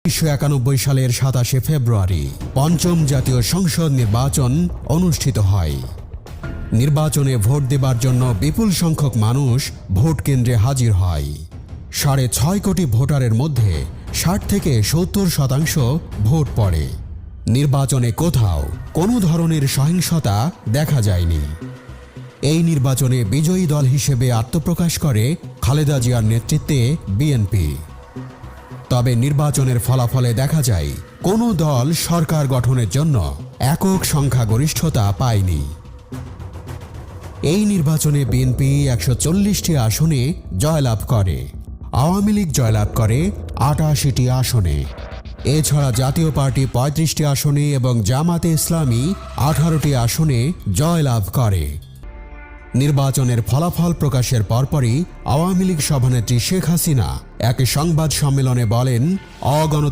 1991 সালের 27শে ফেব্রুয়ারি পঞ্চম জাতীয় সংসদ নির্বাচন অনুষ্ঠিত হয়। নির্বাচনে ভোট দেবার জন্য বিপুল সংখ্যক মানুষ ভোট কেন্দ্রে হাজির হয়। 6.5 কোটি ভোটারের মধ্যে 60 থেকে 70% ভোট পড়ে। নির্বাচনে কোথাও কোনো ধরনের সহিংসতা দেখা যায়নি। এই নির্বাচনে বিজয়ী দল হিসেবে আত্মপ্রকাশ করে খালেদা জিয়ার নেতৃত্বে বিএনপি। তবে নির্বাচনের ফলাফলে দেখা যায় কোনো দল সরকার গঠনের জন্য একক সংখ্যাগরিষ্ঠতা পায়নি। এই নির্বাচনে বিএনপি 140টি আসনে জয়লাভ করে, আওয়ামী লীগ জয়লাভ করে 88টি আসনে। এছাড়া জাতীয় পার্টি 35টি আসনে এবং জামাতে ইসলামী 18টি আসনে জয়লাভ করে। নির্বাচনের ফলাফল প্রকাশের পরপরই আওয়ামী লীগ সভানেত্রী শেখ হাসিনা এক সংবাদ সম্মেলনে বলেন, অগণতান্ত্রিক